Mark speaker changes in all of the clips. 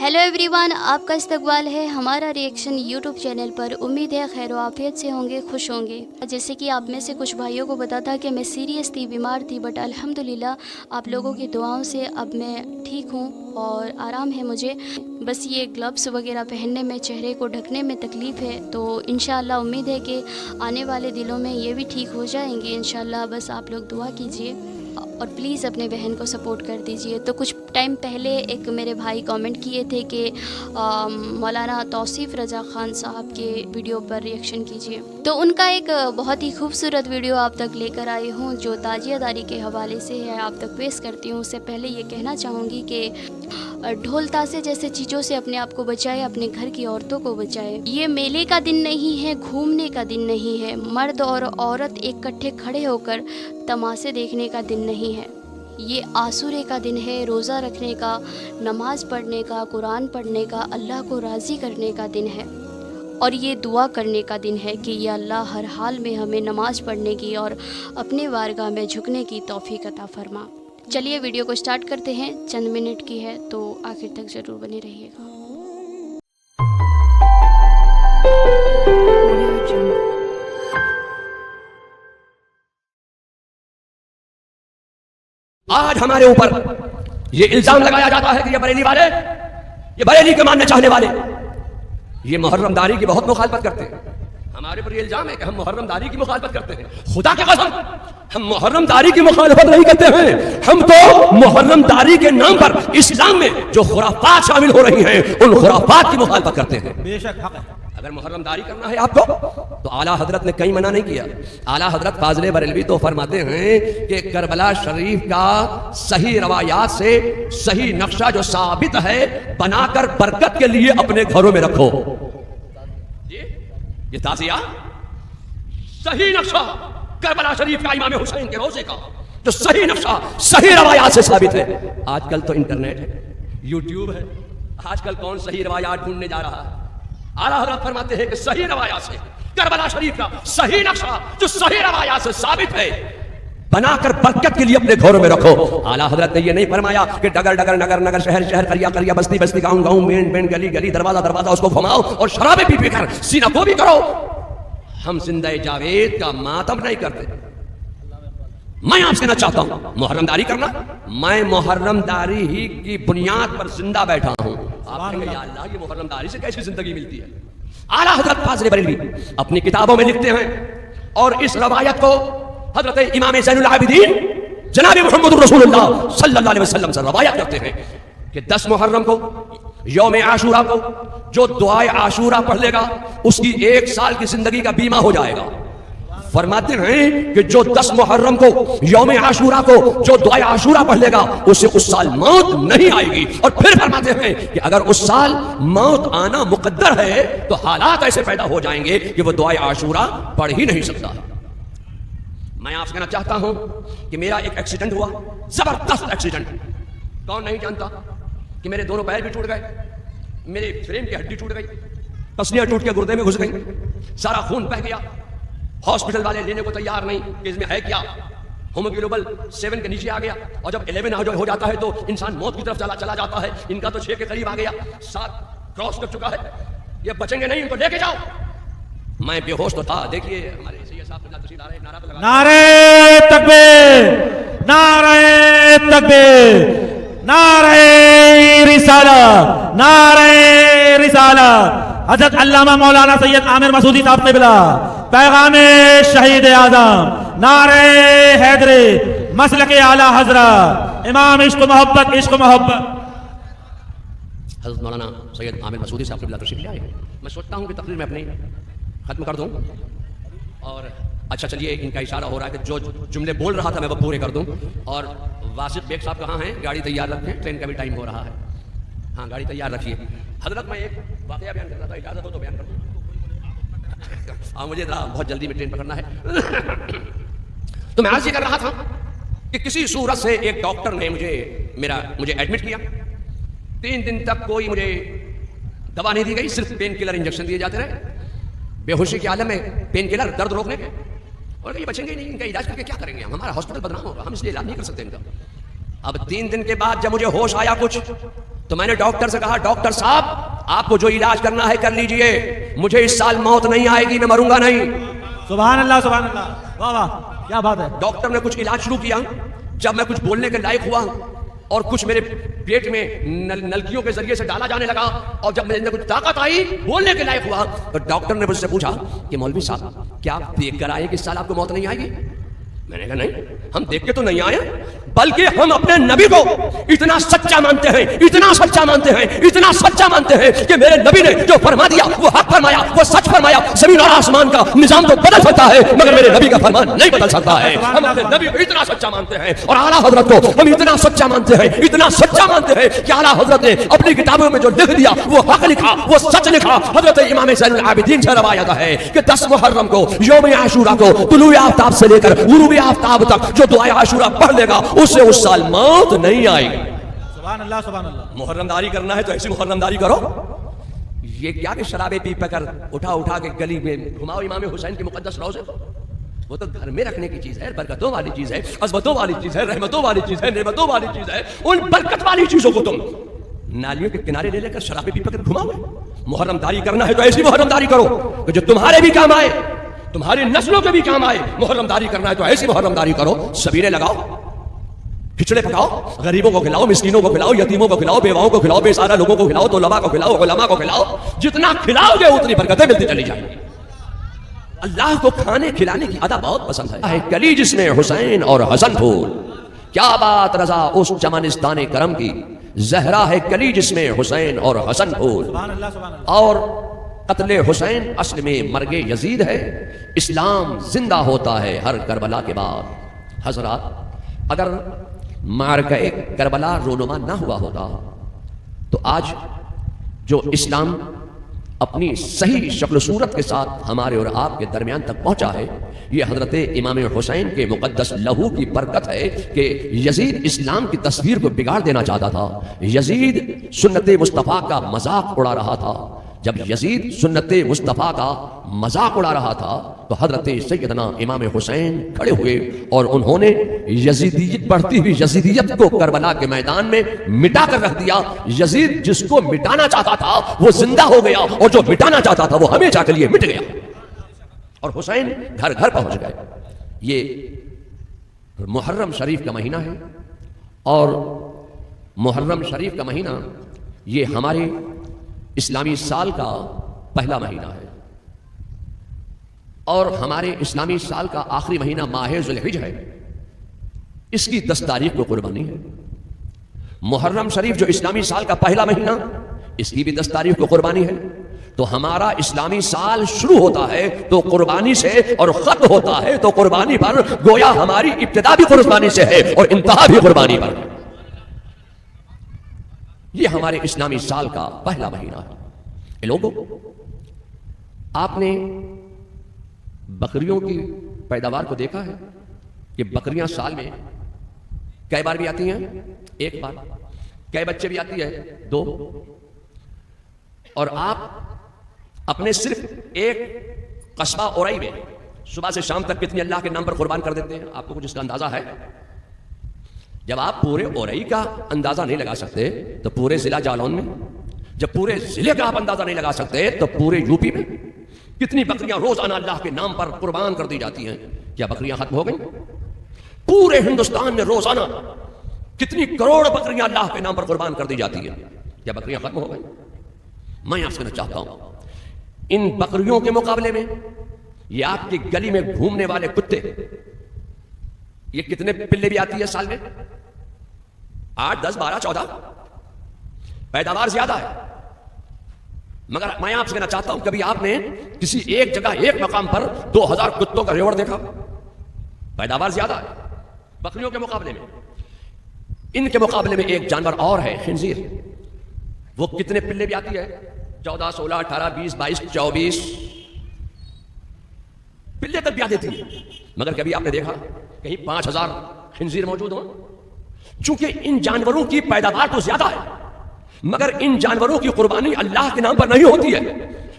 Speaker 1: Hello everyone, आपका इस्तकबाल है हमारा रिएक्शन यूट्यूब चैनल पर। उम्मीद है खैर व आफियत से होंगे, खुश होंगे। जैसे कि आप में से कुछ भाइयों को पता था कि मैं सीरियस थी, बीमार थी, बट अल्हम्दुलिल्लाह आप लोगों की दुआओं से अब मैं ठीक हूँ और आराम है मुझे। बस ये ग्लव्स वगैरह पहनने में, चेहरे को ढकने में तकलीफ़ है, तो इंशाअल्लाह उम्मीद है कि आने वाले दिनों में ये भी ठीक हो जाएंगे इंशाअल्लाह। बस आप लोग दुआ कीजिए और प्लीज़ अपने बहन को सपोर्ट कर दीजिए। तो कुछ टाइम पहले एक मेरे भाई कमेंट किए थे कि मौलाना तौसीफ़ रज़ा ख़ान साहब के वीडियो पर रिएक्शन कीजिए, तो उनका एक बहुत ही खूबसूरत वीडियो आप तक लेकर आई हूँ जो ताजियादारी के हवाले से है, आप तक पेश करती हूँ। उससे पहले ये कहना चाहूँगी कि ढोल ताशे जैसे चीज़ों से अपने आप को बचाए, अपने घर की औरतों को बचाए। ये मेले का दिन नहीं है, घूमने का दिन नहीं है, मर्द और औरत इकट्ठे खड़े होकर तमाशे देखने का दिन नहीं है। ये आसूरे का दिन है, रोज़ा रखने का, नमाज़ पढ़ने का, कुरान पढ़ने का, अल्लाह को राज़ी करने का दिन है। और ये दुआ करने का दिन है कि या अल्लाह हर हाल में हमें नमाज़ पढ़ने की और अपने वारगाह में झुकने की तौफीक अता फरमा। चलिए वीडियो को स्टार्ट करते हैं। चंद मिनट की है तो आखिर तक ज़रूर बने रहिएगा।
Speaker 2: आज हमारे ऊपर ये इल्जाम लगाया जाता है कि ये बरेली वाले, ये बरेली के मानने चाहने वाले, ये मुहर्रमदारी की बहुत मुखालफत करते हैं। हमारे पर ये इल्जाम है कि हम मुहर्रमदारी की मुखालफत करते हैं। खुदा की कसम, हम मुहर्रमदारी की मुखालफत नहीं करते हैं। हम तो मुहर्रमदारी के नाम पर इस्लाम में जो खुराफात शामिल हो रही हैं, उन खुराफात की मुखालफत करते हैं।
Speaker 3: बेशक हक है।
Speaker 2: अगर मुहर्रमदारी करना है आपको तो आला हजरत ने कहीं मना नहीं किया। आला हजरत फाज़िले बरेलवी तो फरमाते हैं कि करबला शरीफ का सही रवायात से सही नक्शा जो साबित है बनाकर बरकत के लिए अपने घरों में रखो। ये ताज़िया सही नक्शा करबला शरीफ का इमाम हुसैन के रोज़े का जो सही नक्शा सही रवायात से साबित है। आजकल तो इंटरनेट है, यूट्यूब है, आजकल कौन सही रवायात ढूंढने जा रहा है। आला हज़रत फरमाते हैं कि सही रवायात से करबला शरीफ का सही नक्शा जो सही रवायात से साबित है बनाकर बरकत के लिए अपने घरों में रखो। आला हज़रत ने ये नहीं फरमाया कि डगर डगर, नगर नगर, शहर शहर, करिया करिया, बस्ती बस्ती, गांव गांव, मेन मेन, गली गली, दरवाजा दरवाजा उसको घुमाओ और शराबे पी पी कर सीना को भी करो। हम जिंदा जावेद का मातम नहीं करते। मैं आपसे ना चाहता हूं मुहर्रमदारी करना, मैं मुहर्रमदारी ही की बुनियाद पर जिंदा बैठा हूं। आप कहेंगे या अल्लाह ये मुहर्रमदारी से कैसी जिंदगी मिलती है। आला हज़रत फाज़िले बरेलवी अपनी किताबों में लिखते हैं और इस रवायत को हज़रत इमाम ज़ैनुल आबिदीन जनाब मुहम्मद रसूलुल्लाह सल्लल्लाहु अलैहि वसल्लम से रवायत करते हैं कि 10 मुहर्रम को यौम आशूरा को जो दुआए आशूरा पढ़ लेगा उसकी 1 साल की जिंदगी का बीमा हो जाएगा। फरमाते हैं कि जो 10 मुहर्रम को यौम आशूरा को जो दुआए आशूरा पढ़ लेगा उसे उस साल मौत नहीं आएगी। और फिर फरमाते हैं कि अगर उस साल मौत आना मुकद्दर है तो हालात ऐसे पैदा हो जाएंगे कि वो दुआए आशूरा पढ़ ही नहीं सकता। मैं आपसे कहना चाहता हूं कि मेरा एक एक्सीडेंट हुआ, जबरदस्त एक्सीडेंट। कौन नहीं जानता कि मेरे दोनों पैर भी टूट गए, मेरे फ्रेम की हड्डी टूट गई, पसलियां टूट के गुर्दे में घुस गई, सारा खून बह गया। हॉस्पिटल वाले लेने को तैयार नहीं कि इसमें है क्या। होमोग्लोबल 7 के नीचे आ गया और जब 11 हो जाता है तो इंसान मौत की तरफ चला जाता है। इनका तो 6 के करीब आ गया, 7 क्रॉस कर चुका है, ये बचेंगे नहीं, इनको लेके जाओ। मैं बेहोश तो था। देखिए हमारे सैयद साहब तशरीफ ला रहे हैं, नारा तो लगा,
Speaker 3: नारे तकबीर, नारे तकबीर, नारे रिसालत, नारे रिसालत। हज़रत अल्लामा मौलाना सैयद आमिर मसूदी साहब क़िबला पैगाम शहीद आज़म, नारे हैदरी, मसलके आला हज़रत, इमाम इश्क मोहब्बत, इश्क मोहब्बत।
Speaker 2: हज़रत मौलाना सैयद आमिर मसूदी साहब क़िबला तशरीफ लाए। मैं सोचता हूँ कि तकरीर में अपनी खत्म कर दूं और अच्छा चलिए इनका इशारा हो रहा है कि जो जुमले बोल रहा था मैं वो पूरे कर दूं। और वासिफ बेग साहब कहाँ हैं? गाड़ी तैयार रखें, ट्रेन का भी टाइम हो रहा है। हाँ गाड़ी तैयार रखिए। हजरत मैं एक वाक़या बयान कर रहा था, इजाज़त हो तो बयान कर दूं। हाँ मुझे बहुत जल्दी में ट्रेन पकड़ना है। तो मैं आज ये कर रहा था कि किसी सूरत से एक डॉक्टर ने मुझे एडमिट किया। 3 दिन तक कोई मुझे दवा नहीं दी गई, सिर्फ पेन किलर इंजेक्शन दिए जाते रहे, बेहोशी के आलम में पेन किलर दर्द रोकने के। और ये बचेंगे नहीं, इनका इलाज करके क्या करेंगे हम, हमारा हॉस्पिटल बदनाम होगा, हम इसलिए इलाज नहीं कर सकते इनका। अब 3 दिन के बाद जब मुझे होश आया कुछ تو میں نے ڈاکٹر سے کہا ڈاکٹر صاحب آپ کو جو علاج کرنا ہے کر لیجئے, مجھے اس سال موت نہیں آئے گی, میں مروں گا نہیں.
Speaker 3: سبحان اللہ سبحان اللہ, واہ واہ کیا بات ہے.
Speaker 2: ڈاکٹر نے کچھ علاج شروع کیا. جب میں کچھ بولنے کے لائق ہوا اور کچھ میرے پیٹ میں نلکیوں کے ذریعے سے ڈالا جانے لگا, اور جب میرے اندر کچھ طاقت آئی بولنے کے لائق ہوا, تو ڈاکٹر نے مجھ سے پوچھا کہ مولوی صاحب کیا آپ دیکھ کر آئے کہ اس سال آپ کو موت نہیں آئے گی؟ میں نے کہا نہیں, ہم دیکھ کے تو نہیں آئے, بلکہ ہم اپنے نبی کو اتنا سچا مانتے ہیں, اتنا سچا مانتے ہیں, اتنا سچا مانتے ہیں کہ میرے نبی نے جو فرما دیا وہ حق فرمایا, وہ سچ فرمایا. زمین اور آسمان کا نظام تو بدل سکتا ہے مگر میرے نبی کا فرمان نہیں بدل سکتا ہے. ہم اپنے نبی کو اتنا سچا مانتے ہیں, اور اعلیٰ حضرت کو ہم اتنا سچا مانتے ہیں, اتنا سچا مانتے ہیں کہ اعلیٰ حضرت نے اپنی کتابوں میں جو لکھ دیا وہ حق لکھا, وہ سچ لکھا. حضرت امام زین العابدین سے روایت ہے کہ 10 محرم کو یوم عاشورہ کو طلوع آفتاب سے لے کر غروب آفتاب تک جو دعائے عاشورہ پڑھ لے گا اسے اس سال موت نہیں آئے گی.
Speaker 3: سبحان اللہ سبحان اللہ.
Speaker 2: محرم داری کرنا ہے تو ایسی محرم داری کرو. یہ کیا کہ شرابیں پی کر اٹھا کے گلی میں گھماؤ امام حسین کے مقدس روضے کو, وہ تو گھر میں رکھنے کی چیز ہے, برکتوں والی چیز ہے, عظمتوں والی چیز ہے, رحمتوں والی چیز ہے, نعمتوں والی چیز ہے. ان برکت والی چیزوں کو تم نالیوں کے کنارے لے کر شرابیں پی کر گھماؤ. محرم داری کرنا ہے تو ایسی محرم داری کرو کہ جو تمہارے بھی کام آئے, تمہاری نسلوں کے بھی کام آئے. محرم داری کرنا ہے تو ایسی محرم داری کرو, سبیلے لگاؤ, کھچڑے پکاؤ, غریبوں کو کھلاؤ, مسکینوں کو کھلاؤ, یتیموں کو کھلاؤ, بیواؤں کو کھلاؤ, بے سہارا لوگوں کو کھلاؤ, طلباء کو کھلاؤ, علماء کو کھلاؤ. جتنا کھلاؤ گے اتنی برکتیں ملتی چلی جائیں گی. اللہ کو کھانے کھلانے کی ادا بہت پسند ہے. کلی جس میں حسین اور حسن پھول, کیا بات رضا اس چمنستان کرم کی, زہرا ہے کلی جس میں حسین اور حسن پھول.
Speaker 3: سبحان اللہ سبحان اللہ.
Speaker 2: اور قتل حسین اصل میں مرگ یزید ہے, اسلام زندہ ہوتا ہے ہر کربلا کے بعد. حضرات اگر معرکہ کربلا رونما نہ ہوا ہوتا تو آج جو اسلام اپنی صحیح شکل و صورت کے ساتھ ہمارے اور آپ کے درمیان تک پہنچا ہے, یہ حضرت امام حسین کے مقدس لہو کی برکت ہے کہ یزید اسلام کی تصویر کو بگاڑ دینا چاہتا تھا. یزید سنت مصطفیٰ کا مذاق اڑا رہا تھا. جب یزید سنت مصطفیٰ کا مذاق اڑا رہا تھا تو حضرت سیدنا امام حسین کھڑے ہوئے اور انہوں نے یزیدیت, بڑھتی ہوئی یزیدیت کو کربلا کے میدان میں مٹا کر رکھ دیا. یزید جس کو مٹانا چاہتا تھا وہ زندہ ہو گیا, اور جو مٹانا چاہتا تھا وہ ہمیشہ کے لیے مٹ گیا, اور حسین گھر گھر پہنچ گئے. یہ محرم شریف کا مہینہ ہے, اور محرم شریف کا مہینہ یہ ہمارے اسلامی سال کا پہلا مہینہ ہے, اور ہمارے اسلامی سال کا آخری مہینہ ماہ ذوالحجہ ہے. اس کی 10 تاریخ کو قربانی ہے. محرم شریف جو اسلامی سال کا پہلا مہینہ, اس کی بھی 10 تاریخ کو قربانی ہے. تو ہمارا اسلامی سال شروع ہوتا ہے تو قربانی سے, اور ختم ہوتا ہے تو قربانی پر. گویا ہماری ابتدا بھی قربانی سے ہے اور انتہا بھی قربانی پر. یہ ہمارے اسلامی سال کا پہلا مہینہ ہے. اے لوگوں, آپ نے بکریوں کی پیداوار کو دیکھا ہے کہ بکریاں سال میں کئی بار بھی آتی ہیں؟ ایک بار. کئی بچے بھی آتی ہے؟ 2. اور آپ اپنے صرف ایک قصبہ اورائی میں صبح سے شام تک کتنی اللہ کے نام پر قربان کر دیتے ہیں؟ آپ کو کچھ اس کا اندازہ ہے؟ جب آپ پورے اورائی کا اندازہ نہیں لگا سکتے تو پورے ضلع جالون میں, جب پورے ضلع کا آپ اندازہ نہیں لگا سکتے تو پورے یو پی میں کتنی بکریاں روزانہ اللہ کے نام پر قربان کر دی جاتی ہیں؟ کیا بکریاں ختم ہو گئیں؟ پورے ہندوستان میں روزانہ کتنی کروڑ بکریاں اللہ کے نام پر قربان کر دی جاتی ہیں؟ کیا بکریاں ختم ہو گئیں؟ میں آپ سے کہنا چاہتا ہوں, ان بکریوں کے مقابلے میں یہ آپ کی گلی میں گھومنے والے کتے, یہ کتنے پلے بھی آتی ہے سال میں؟ 8, 10, 12, 14. پیداوار زیادہ ہے. مگر میں آپ سے کہنا چاہتا ہوں, کبھی آپ نے کسی ایک جگہ ایک مقام پر 2000 کتوں کا ریوڑ دیکھا؟ پیداوار زیادہ ہے بکریوں کے مقابلے میں. ان کے مقابلے میں ایک جانور اور ہے, خنزیر. وہ کتنے پلے بھی آتی ہے؟ 14, 16, 18, 20, 22, 24 پلے تک بھی آ دیتی ہے. مگر کبھی آپ نے دیکھا کہیں 5000 خنزیر موجود ہوں؟ چونکہ ان جانوروں کی پیداوار تو زیادہ ہے, مگر ان جانوروں کی قربانی اللہ کے نام پر نہیں ہوتی ہے.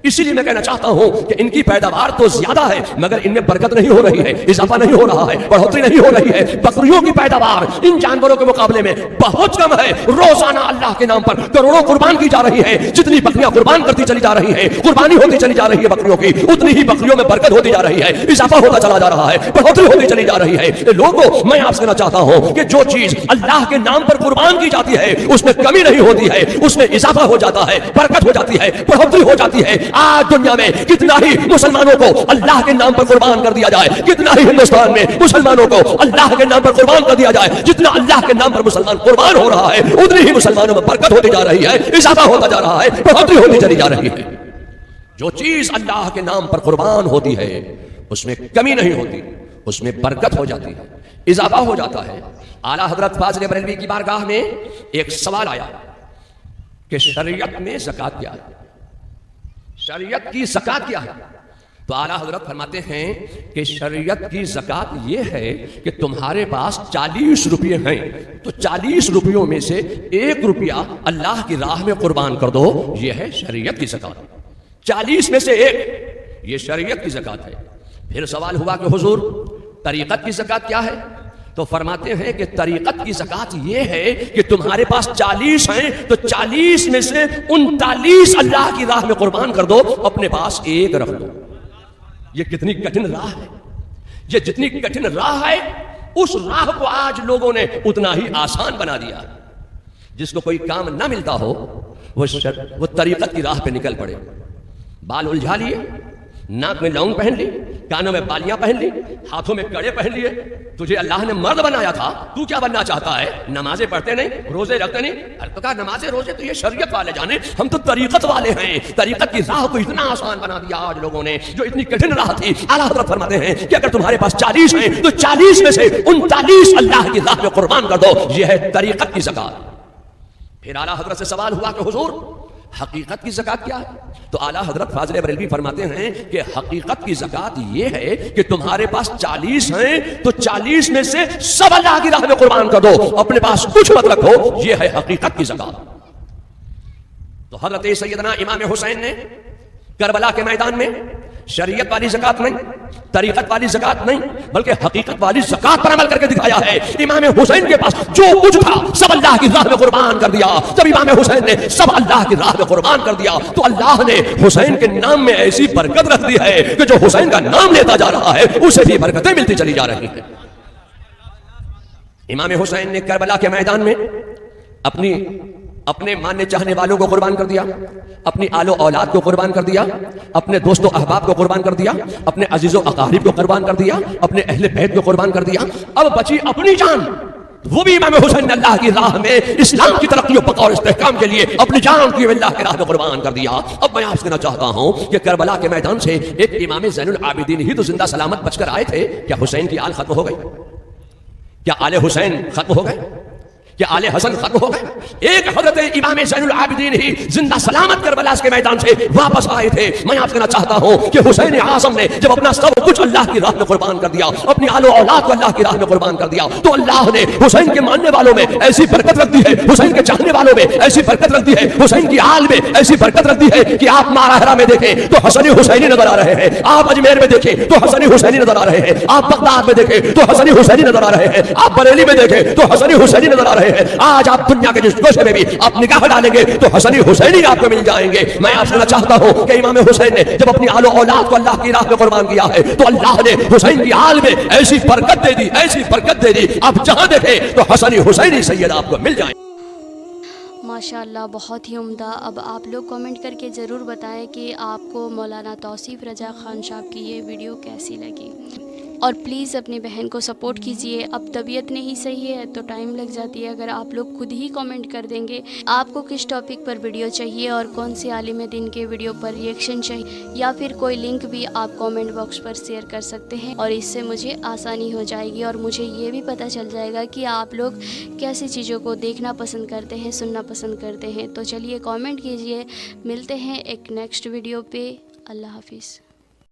Speaker 2: इसीलिए मैं कहना चाहता हूं कि इनकी पैदावार तो ज्यादा है मगर इनमें बरकत नहीं हो रही है, इजाफा नहीं हो रहा है, बढ़ोतरी नहीं हो रही है। बकरियों की पैदावार इन जानवरों के मुकाबले में बहुत कम है। रोजाना अल्लाह के नाम पर करोड़ों कुर्बान की जा रही है। जितनी बकरियां कुर्बान करती चली जा रही है, कुर्बानी होती चली जा रही है बकरियों की, उतनी ही बकरियों में बरकत होती जा रही है, इजाफा होता चला जा रहा है, बढ़ोतरी होती चली जा रही है। लोगों, मैं आपसे कहना चाहता हूं कि जो चीज अल्लाह के नाम पर कुर्बान की जाती है उसमें कमी नहीं होती है, उसमें इजाफा हो जाता है, बरकत हो जाती है, बढ़ोतरी हो जाती है। आज दुनिया में कितना ही मुसलमानों को अल्लाह के नाम पर कुर्बान कर दिया जाए, कितना ही हिंदुस्तान में मुसलमानों को अल्लाह के नाम पर कुर्बान कर दिया जाए, जितना अल्लाह के नाम पर मुसलमान कुर्बान हो रहा है उतनी ही मुसलमानों में बरकत होती जा रही है, इजाफा होता जा रहा है, बढ़ोतरी होती चली जा रही है। जो चीज अल्लाह के नाम पर कुर्बान होती है उसमें कमी नहीं होती, उसमें बरकत हो जाती है, इजाफा हो जाता है। आला हजरत फाजिल बरेलवी की बारगाह में एक सवाल आया कि शरीयत में ज़कात क्या है, शरीयत की ज़कात क्या है। तो आला हजरत फरमाते हैं कि शरीयत की ज़कात ये है कि तुम्हारे पास 40 रुपये हैं तो 40 रुपयों में से 1 रुपया अल्लाह की राह में कुर्बान कर दो, ये है शरीयत की ज़कात। 40 में से 1, ये शरीयत की ज़कात है। फिर सवाल हुआ कि हुजूर तरीक़त की ज़कात क्या है। तो फरमाते हैं कि तरीक़त की ज़कात ये है कि तुम्हारे पास 40 हैं तो 40 में से 39 अल्लाह की राह में कुर्बान कर दो, अपने पास 1 रख दो। ये कितनी कठिन राह है, ये जितनी कठिन राह है उस राह को आज लोगों ने उतना ही आसान बना दिया। जिसको कोई काम ना मिलता हो वो तरीक़त की राह पे निकल पड़े, बाल उलझा लिए, नाक में लौंग पहन ली, कानों में बालियां पहन ली, हाथों में कड़े पहन लिए। तुझे अल्लाह ने मर्द बनाया था, तू क्या बनना चाहता है? नमाजें पढ़ते नहीं, रोजे रखते नहीं। अरे तो कहा नमाजें रोजे तो ये शरीयत वाले जाने, हम तो तरीक़त वाले हैं। तरीक़त की राह को इतना आसान बना दिया आज लोगों ने, जो इतनी कठिन राह थी। आला हज़रत फरमाते हैं कि अगर तुम्हारे पास 40 हैं तो 40 में से 39 अल्लाह की राह में कुर्बान कर दो, ये है तरीक़त की ज़कात। फिर आला हज़रत से सवाल हुआ कि हुजूर हकीकत की ज़कात क्या है। तो आला हजरत फाजिल बरेलवी फरमाते हैं कि हकीकत की ज़कात ये है कि तुम्हारे पास 40 हैं तो 40 में से सब अल्लाह की राह में कुर्बान कर दो, अपने पास कुछ मत रखो, ये है हकीकत की ज़कात। तो हजरत सैयदना इमाम हुसैन ने करबला के मैदान में शरीयत वाली ज़कात नहीं, तरीक़त वाली ज़कात नहीं, बल्कि हकीकत वाली ज़कात पर अमल करके दिखाया है। इमाम हुसैन के पास जो कुछ था सब अल्लाह की राह में कुर्बान कर दिया। जब इमाम हुसैन ने सब अल्लाह की राह में कुर्बान कर दिया तो अल्लाह ने हुसैन के नाम में ऐसी बरकत रख दी है कि जो हुसैन का नाम लेता जा रहा है उसे भी बरकतें मिलती चली जा रही हैं। इमाम हुसैन ने करबला के मैदान में अपने मानने चाहने वालों को कुर्बान कर दिया, अपनी आलो औलाद को कुर्बान कर दिया, अपने दोस्तों अहबाब को कुर्बान कर दिया, अपने अजीजों अकारीब को कुर्बान कर दिया, अपने अहले बैत को कुर्बान कर दिया। अब बची अपनी जान, वो भी इमाम हुसैन ने अल्लाह की राह में इस्लाम की तरक्की और बका और इस्तेहकाम के लिए अपनी जान की अल्लाह की राह में कुर्बान कर दिया। अब मैं आपसे कहना चाहता हूं कि करबला के मैदान से एक इमाम ज़ैनुल आबिदीन ही तो जिंदा सलामत बचकर आए थे। क्या हुसैन की आल खत्म हो गई? क्या आले हुसैन खत्म हो गए? क्या आले हसन खत्म हो गए? एक हजरत इमाम ज़ैनुल आबिदीन ही जिंदा सलामत करबला के मैदान से वापस आए थे। मैं आपसे कहना चाहता हूं कि हुसैन आज़म ने जब अपना सब कुछ अल्लाह की राह में कुर्बान कर दिया, अपनी आलो औलाद को अल्लाह की राह में कुर्बान कर दिया, तो अल्लाह ने हुसैन के मानने वालों में ऐसी बरकत रख दी है, हुसैन के चाहने वालों में ऐसी बरकत रख दी है, हुसैन की आल में ऐसी बरकत रख दी है कि आप माराहरा में देखें तो हसनी हुसैनी नजर आ रहे हैं, आप अजमेर में देखें तो हसनी हुसैनी नजर आ रहे हैं, आप बगदाद में देखें तो हसनी हुसैनी नजर आ रहे हैं, आप बरेली में देखें तो हसनी हुसैनी नजर आ रहे हैं। आज आप दुनिया के जिस गोशे में भी आप निगाह डालेंगे तो हसनी हुसैनी आपको मिल जाएंगे। मैं आपसे कहना चाहता हूं कि इमाम हुसैन ने जब अपनी आलो औलाद को अल्लाह की राह में कुर्बान किया है तो अल्लाह ने हुसैन की आल में ऐसी बरकत दे दी, ऐसी बरकत दे दी, आप जहां देखें तो हसनी हुसैनी सैयद आपको मिल जाएंगे।
Speaker 1: माशाअल्लाह, बहुत ही उम्दा। अब आप लोग कमेंट करके ज़रूर बताएं कि आपको मौलाना तौसीफ़ रज़ा ख़ान साहब की ये वीडियो कैसी लगी, और प्लीज़ अपनी बहन को सपोर्ट कीजिए। अब तबीयत नहीं सही है तो टाइम लग जाती है। अगर आप लोग खुद ही कमेंट कर देंगे आपको किस टॉपिक पर वीडियो चाहिए और कौन से आलिम दिन के वीडियो पर रिएक्शन चाहिए, या फिर कोई लिंक भी आप कमेंट बॉक्स पर शेयर कर सकते हैं, और इससे मुझे आसानी हो जाएगी और मुझे ये भी पता चल जाएगा कि आप लोग कैसी चीज़ों को देखना पसंद करते हैं, सुनना पसंद करते हैं। तो चलिए कमेंट कीजिए। मिलते हैं एक नेक्स्ट वीडियो पे। अल्लाह हाफिज़।